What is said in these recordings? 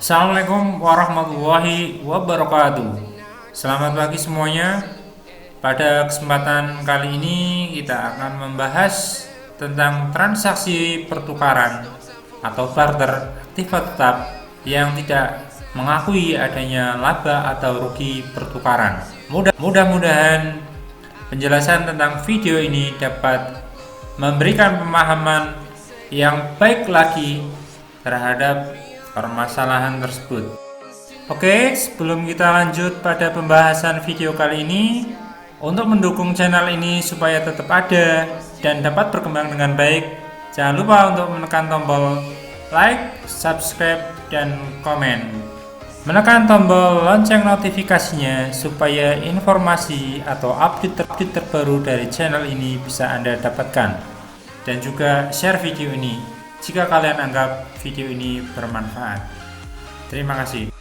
Assalamualaikum warahmatullahi wabarakatuh. Selamat pagi semuanya. Pada kesempatan kali ini kita akan membahas tentang transaksi pertukaran atau barter aktiva tetap yang tidak mengakui adanya laba atau rugi pertukaran. Mudah-mudahan penjelasan tentang video ini dapat memberikan pemahaman yang baik lagi terhadap permasalahan tersebut. Oke, sebelum kita lanjut pada pembahasan video kali ini, untuk mendukung channel ini supaya tetap ada dan dapat berkembang dengan baik, jangan lupa untuk menekan tombol like, subscribe, dan komen. Menekan tombol lonceng notifikasinya supaya informasi atau update terbaru dari channel ini bisa Anda dapatkan. Dan juga share video ini jika kalian anggap video ini bermanfaat. Terima kasih.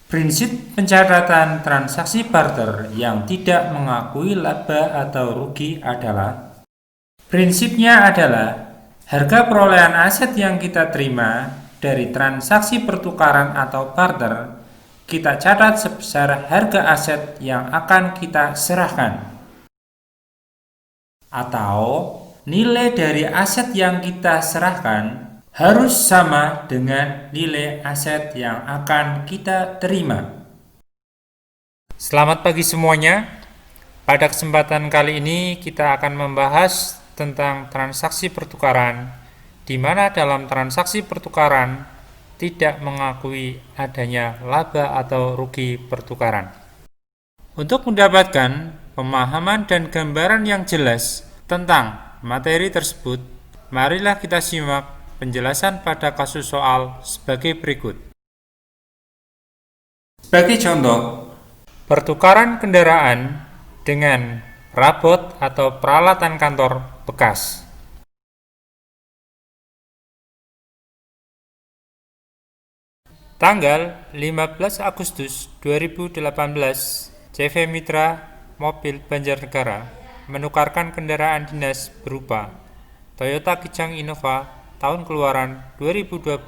Prinsip pencatatan transaksi barter yang tidak mengakui laba atau rugi adalah: prinsipnya adalah harga perolehan aset yang kita terima dari transaksi pertukaran atau barter kita catat sebesar harga aset yang akan kita serahkan, atau nilai dari aset yang kita serahkan harus sama dengan nilai aset yang akan kita terima. Selamat pagi semuanya. Pada kesempatan kali ini kita akan membahas tentang transaksi pertukaran, di mana dalam transaksi pertukaran tidak mengakui adanya laba atau rugi pertukaran. Untuk mendapatkan pemahaman dan gambaran yang jelas tentang materi tersebut, marilah kita simak penjelasan pada kasus soal sebagai berikut. Sebagai contoh, pertukaran kendaraan dengan rabot atau peralatan kantor bekas. Tanggal 15 Agustus 2018, CV Mitra Mobil Banjarnegara menukarkan kendaraan dinas berupa Toyota Kijang Innova tahun keluaran 2012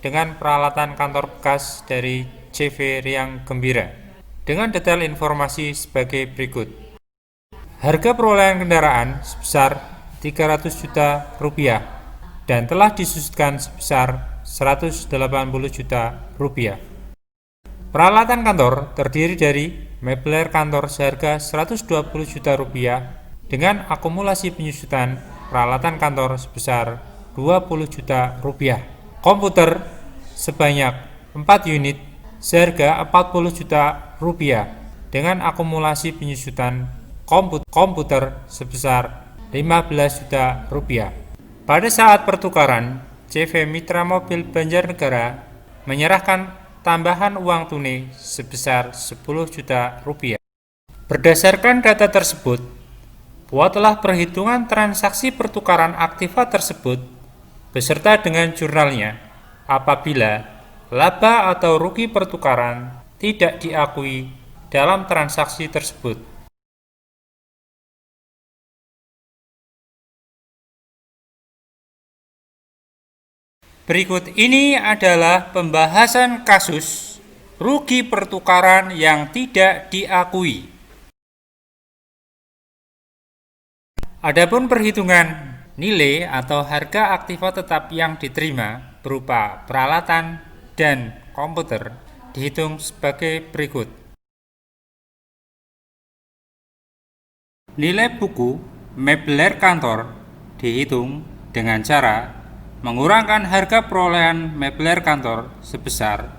dengan peralatan kantor bekas dari CV Riang Gembira dengan detail informasi sebagai berikut. Harga perolehan kendaraan sebesar 300 juta rupiah dan telah disusutkan sebesar 180 juta rupiah. Peralatan kantor terdiri dari mebler kantor seharga 120 juta rupiah dengan akumulasi penyusutan peralatan kantor sebesar 20 juta rupiah. Komputer sebanyak 4 unit seharga 40 juta rupiah dengan akumulasi penyusutan komputer sebesar 15 juta rupiah. Pada saat pertukaran, CV Mitra Mobil Banjarnegara menyerahkan tambahan uang tunai sebesar 10 juta rupiah. Berdasarkan data tersebut, buatlah perhitungan transaksi pertukaran aktiva tersebut beserta dengan jurnalnya apabila laba atau rugi pertukaran tidak diakui dalam transaksi tersebut. Berikut ini adalah pembahasan kasus rugi pertukaran yang tidak diakui. Adapun perhitungan nilai atau harga aktiva tetap yang diterima berupa peralatan dan komputer dihitung sebagai berikut. Nilai buku mebler kantor dihitung dengan cara mengurangkan harga perolehan mebler kantor sebesar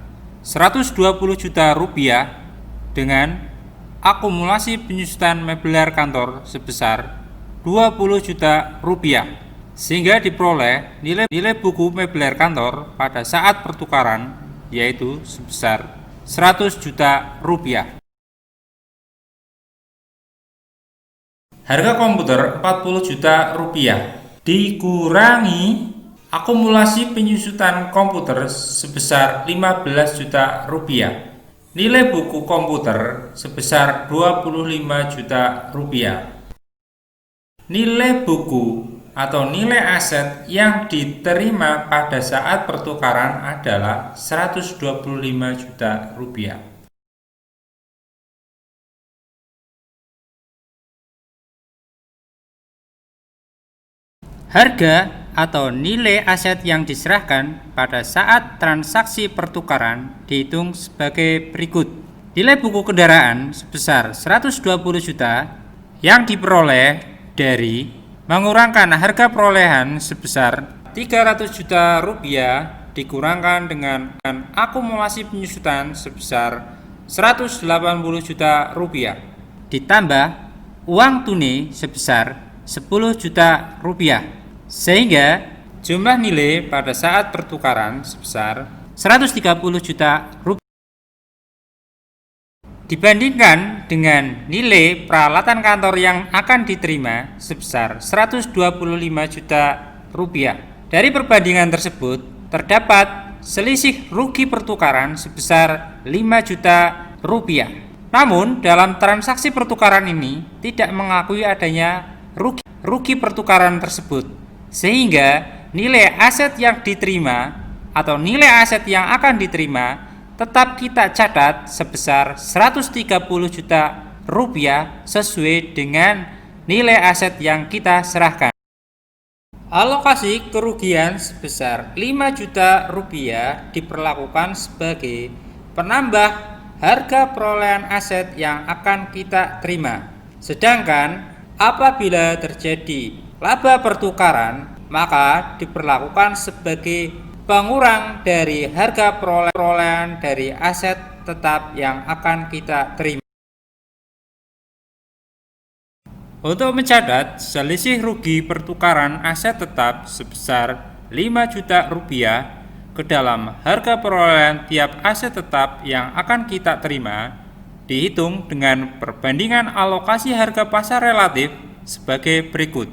120 juta rupiah dengan akumulasi penyusutan mebler kantor sebesar 20 juta rupiah, sehingga diperoleh nilai buku mebler kantor pada saat pertukaran yaitu sebesar 100 juta rupiah. Harga komputer 40 juta rupiah dikurangi akumulasi penyusutan komputer sebesar 15 juta rupiah. Nilai buku komputer sebesar 25 juta rupiah. Nilai buku atau nilai aset yang diterima pada saat pertukaran adalah 125 juta rupiah. Harga atau nilai aset yang diserahkan pada saat transaksi pertukaran dihitung sebagai berikut. Nilai buku kendaraan sebesar 120 juta yang diperoleh dari mengurangkan harga perolehan sebesar 300 juta rupiah dikurangkan dengan akumulasi penyusutan sebesar 180 juta rupiah ditambah uang tunai sebesar 10 juta rupiah, sehingga jumlah nilai pada saat pertukaran sebesar 130 juta rupiah. Dibandingkan dengan nilai peralatan kantor yang akan diterima sebesar 125 juta rupiah. Dari perbandingan tersebut terdapat selisih rugi pertukaran sebesar 5 juta rupiah. Namun dalam transaksi pertukaran ini tidak mengakui adanya rugi pertukaran tersebut, sehingga nilai aset yang diterima atau nilai aset yang akan diterima tetap kita catat sebesar 130 juta rupiah sesuai dengan nilai aset yang kita serahkan. Alokasi kerugian sebesar 5 juta rupiah diperlakukan sebagai penambah harga perolehan aset yang akan kita terima. Sedangkan apabila terjadi laba pertukaran, maka diperlakukan sebagai pengurang dari harga perolehan dari aset tetap yang akan kita terima. Untuk mencatat selisih rugi pertukaran aset tetap sebesar 5 juta rupiah ke dalam harga perolehan tiap aset tetap yang akan kita terima, dihitung dengan perbandingan alokasi harga pasar relatif sebagai berikut.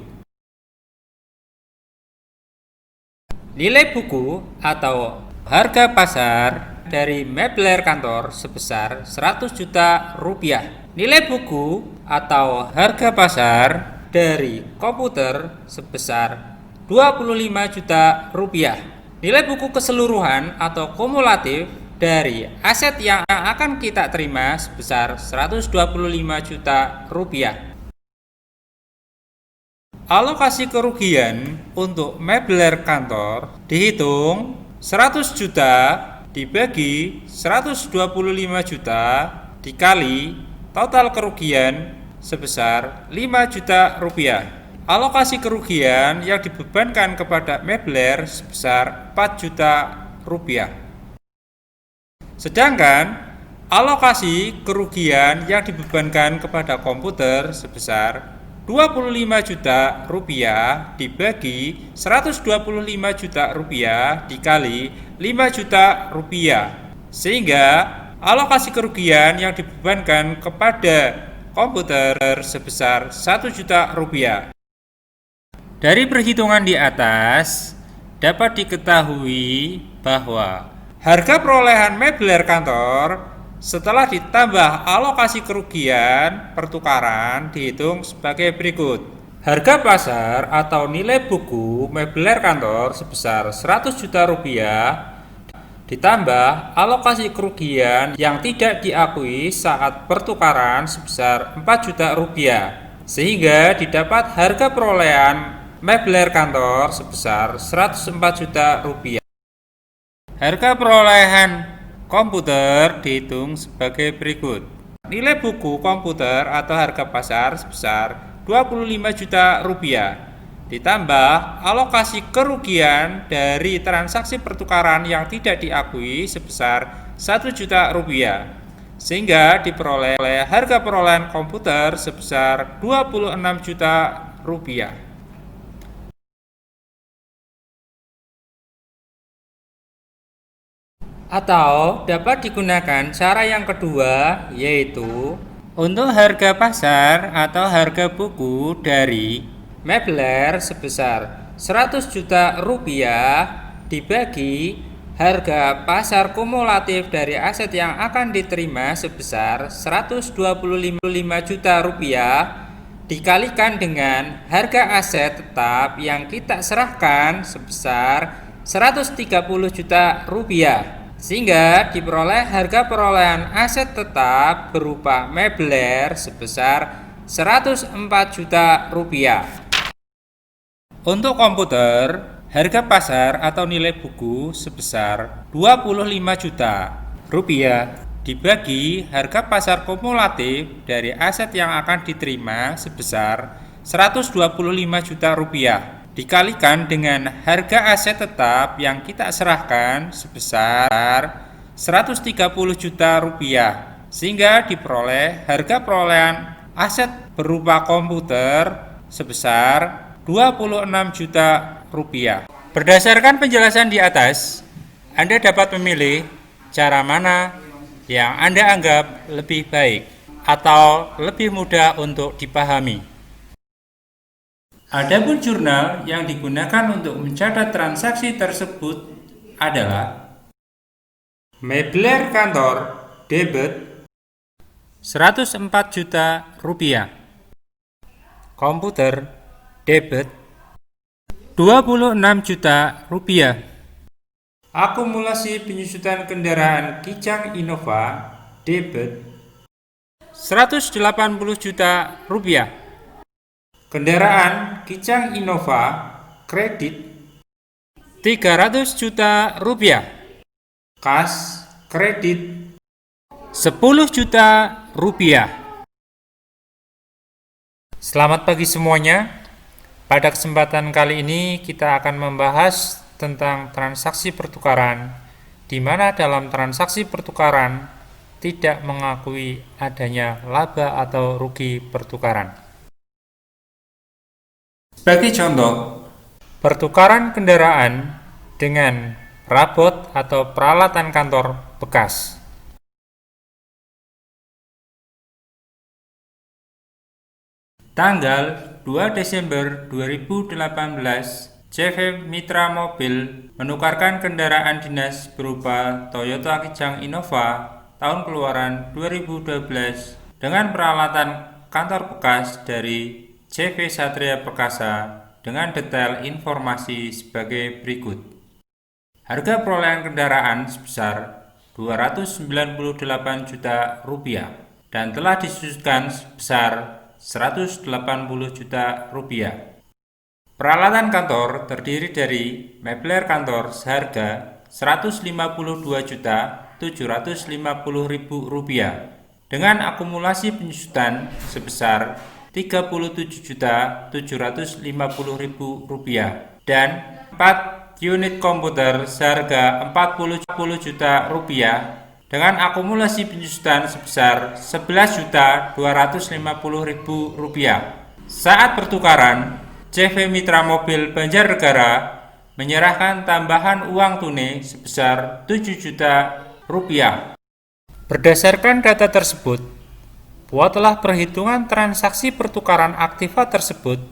Nilai buku atau harga pasar dari mebler kantor sebesar 100 juta rupiah. Nilai buku atau harga pasar dari komputer sebesar 25 juta rupiah. Nilai buku keseluruhan atau kumulatif dari aset yang akan kita terima sebesar 125 juta rupiah. Alokasi kerugian untuk mebler kantor dihitung 100 juta dibagi 125 juta dikali total kerugian sebesar 5 juta rupiah. Alokasi kerugian yang dibebankan kepada mebler sebesar 4 juta rupiah. Sedangkan alokasi kerugian yang dibebankan kepada komputer sebesar 25 juta rupiah dibagi 125 juta rupiah dikali 5 juta rupiah, sehingga alokasi kerugian yang dibebankan kepada komputer sebesar 1 juta rupiah. Dari perhitungan di atas dapat diketahui bahwa harga perolehan mebler kantor setelah ditambah alokasi kerugian pertukaran dihitung sebagai berikut. Harga pasar atau nilai buku mebler kantor sebesar 100 juta rupiah ditambah alokasi kerugian yang tidak diakui saat pertukaran sebesar 4 juta rupiah, sehingga didapat harga perolehan mebler kantor sebesar 104 juta rupiah. Harga perolehan komputer dihitung sebagai berikut. Nilai buku komputer atau harga pasar sebesar 25 juta rupiah ditambah alokasi kerugian dari transaksi pertukaran yang tidak diakui sebesar 1 juta rupiah, sehingga diperoleh harga perolehan komputer sebesar 26 juta rupiah. Atau dapat digunakan cara yang kedua, yaitu untuk harga pasar atau harga buku dari mebler sebesar 100 juta rupiah dibagi harga pasar kumulatif dari aset yang akan diterima sebesar 125 juta rupiah dikalikan dengan harga aset tetap yang kita serahkan sebesar 130 juta rupiah, sehingga diperoleh harga perolehan aset tetap berupa mebler sebesar 104 juta rupiah. Untuk komputer, harga pasar atau nilai buku sebesar 25 juta rupiah dibagi harga pasar kumulatif dari aset yang akan diterima sebesar 125 juta rupiah dikalikan dengan harga aset tetap yang kita serahkan sebesar 130 juta rupiah, sehingga diperoleh harga perolehan aset berupa komputer sebesar 26 juta rupiah. Berdasarkan penjelasan di atas, Anda dapat memilih cara mana yang Anda anggap lebih baik atau lebih mudah untuk dipahami. Adapun jurnal yang digunakan untuk mencatat transaksi tersebut adalah mebler kantor debit 104 juta rupiah, komputer debit 26 juta rupiah, akumulasi penyusutan kendaraan Kijang Innova debit 180 juta rupiah, kendaraan Kijang Innova kredit 300 juta rupiah, kas kredit 10 juta rupiah. Selamat pagi semuanya. Pada kesempatan kali ini kita akan membahas tentang transaksi pertukaran, di mana dalam transaksi pertukaran tidak mengakui adanya laba atau rugi pertukaran. Sebagai contoh, pertukaran kendaraan dengan rabot atau peralatan kantor bekas. Tanggal 2 Desember 2018, CV Mitra Mobil menukarkan kendaraan dinas berupa Toyota Kijang Innova tahun keluaran 2012 dengan peralatan kantor bekas dari CV Satria Perkasa dengan detail informasi sebagai berikut. Harga perolehan kendaraan sebesar 298 juta rupiah dan telah disusutkan sebesar 180 juta rupiah. Peralatan kantor terdiri dari mebler kantor seharga 152 juta 750.000 rupiah dengan akumulasi penyusutan sebesar 37 juta 750.000 rupiah dan 4 unit komputer seharga 40 juta rupiah dengan akumulasi penyusutan sebesar 11.250.000 rupiah. Saat pertukaran, CV Mitra Mobil Banjarnegara menyerahkan tambahan uang tunai sebesar 7 juta rupiah. Berdasarkan data tersebut, buatlah perhitungan transaksi pertukaran aktiva tersebut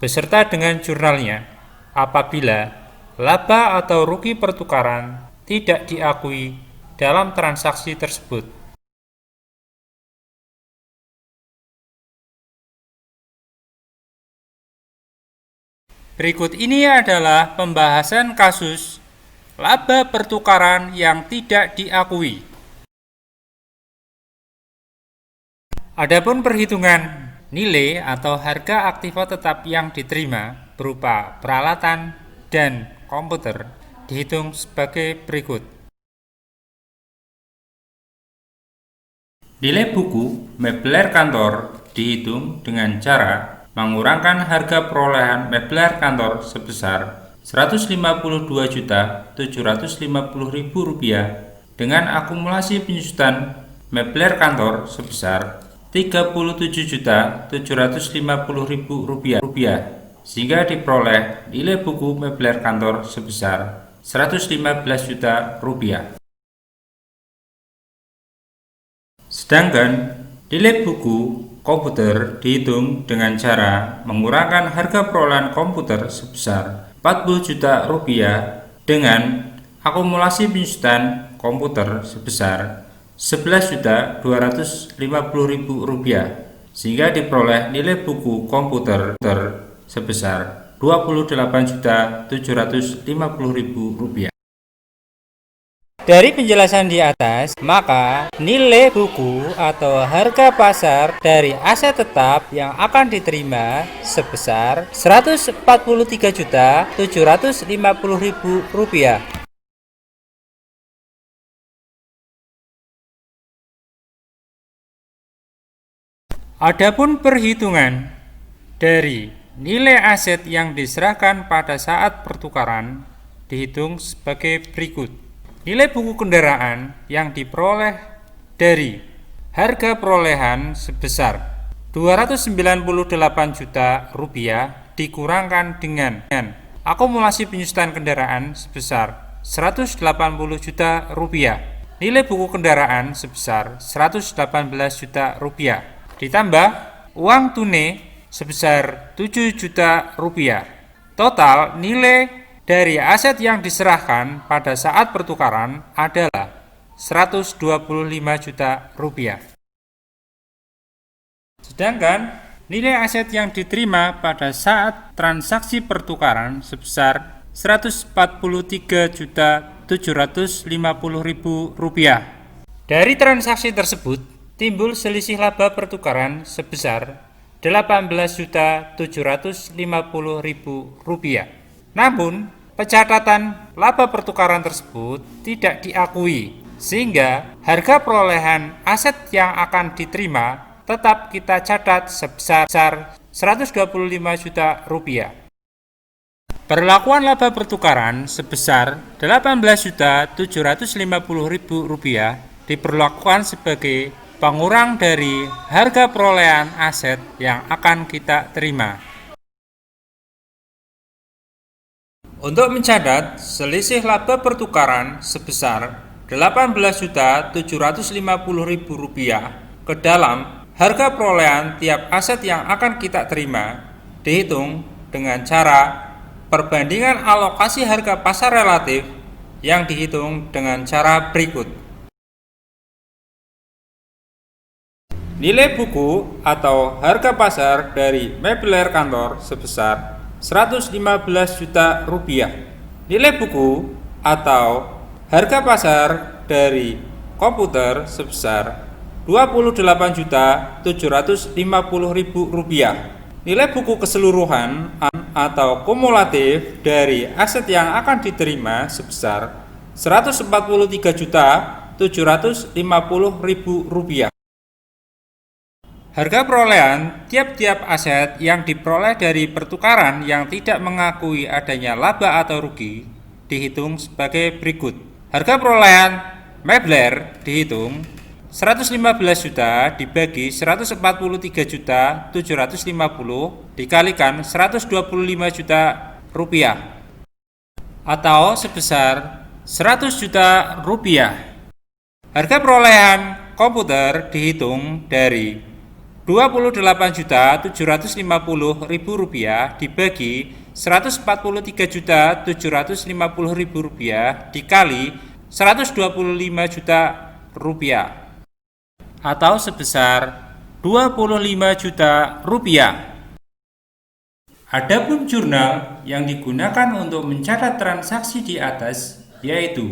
beserta dengan jurnalnya apabila laba atau rugi pertukaran tidak diakui dalam transaksi tersebut. Berikut ini adalah pembahasan kasus laba pertukaran yang tidak diakui. Adapun perhitungan nilai atau harga aktiva tetap yang diterima berupa peralatan dan komputer dihitung sebagai berikut. Nilai buku mebler kantor dihitung dengan cara mengurangkan harga perolehan mebler kantor sebesar 152 juta 750.000 rupiah dengan akumulasi penyusutan mebler kantor sebesar 37 juta 750.000 rupiah sehingga diperoleh nilai buku mebler kantor sebesar 115 juta rupiah. Sedangkan nilai buku komputer dihitung dengan cara mengurangkan harga perolehan komputer sebesar 40 juta rupiah dengan akumulasi penyusutan komputer sebesar 11.250.000 rupiah sehingga diperoleh nilai buku komputer sebesar Rp28.750.000. Dari penjelasan di atas, maka nilai buku atau harga pasar dari aset tetap yang akan diterima sebesar Rp143.750.000. Adapun perhitungan dari nilai aset yang diserahkan pada saat pertukaran dihitung sebagai berikut. Nilai buku kendaraan yang diperoleh dari harga perolehan sebesar Rp298 juta dikurangkan dengan akumulasi penyusutan kendaraan sebesar Rp180 juta. Nilai buku kendaraan sebesar Rp118 juta ditambah uang tunai sebesar Rp7 juta. Total nilai dari aset yang diserahkan pada saat pertukaran adalah Rp125 juta. Sedangkan nilai aset yang diterima pada saat transaksi pertukaran sebesar Rp143.750.000. Dari transaksi tersebut timbul selisih laba pertukaran sebesar Rp18.750.000. Namun, pencatatan laba pertukaran tersebut tidak diakui, sehingga harga perolehan aset yang akan diterima tetap kita catat sebesar Rp125 juta. Perlakuan laba pertukaran sebesar Rp18.750.000 diperlakukan sebagai pengurang dari harga perolehan aset yang akan kita terima. Untuk mencatat selisih laba pertukaran sebesar Rp18.750.000 ke dalam harga perolehan tiap aset yang akan kita terima dihitung dengan cara perbandingan alokasi harga pasar relatif yang dihitung dengan cara berikut. Nilai buku atau harga pasar dari mebel kantor sebesar Rp115 juta. Nilai buku atau harga pasar dari komputer sebesar Rp28.750.000. Nilai buku keseluruhan atau kumulatif dari aset yang akan diterima sebesar Rp143.750.000. Harga perolehan tiap-tiap aset yang diperoleh dari pertukaran yang tidak mengakui adanya laba atau rugi dihitung sebagai berikut. Harga perolehan mebel dihitung Rp115 juta dibagi Rp143.750 dikalikan Rp125 juta atau sebesar Rp100 juta. Harga perolehan komputer dihitung dari Rp28.750.000 dibagi Rp143.750.000 dikali Rp125 juta atau sebesar Rp25 juta. Adapun jurnal yang digunakan untuk mencatat transaksi di atas yaitu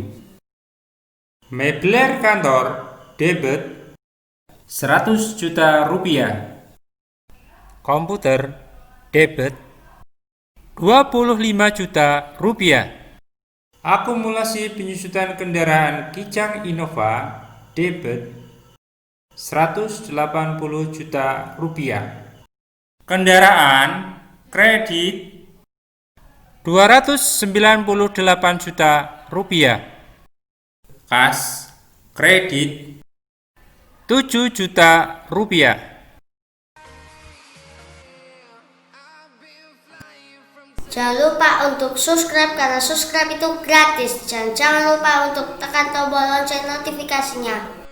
mebel kantor debit Rp100 juta, komputer debit Rp25 juta, akumulasi penyusutan kendaraan Kijang Innova debit Rp180 juta, kendaraan kredit Rp298 juta, kas kredit Rp7 juta. Jangan lupa untuk subscribe karena subscribe itu gratis. Dan jangan lupa untuk tekan tombol lonceng notifikasinya.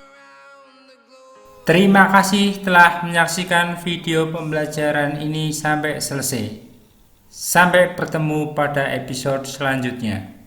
Terima kasih telah menyaksikan video pembelajaran ini sampai selesai. Sampai bertemu pada episode selanjutnya.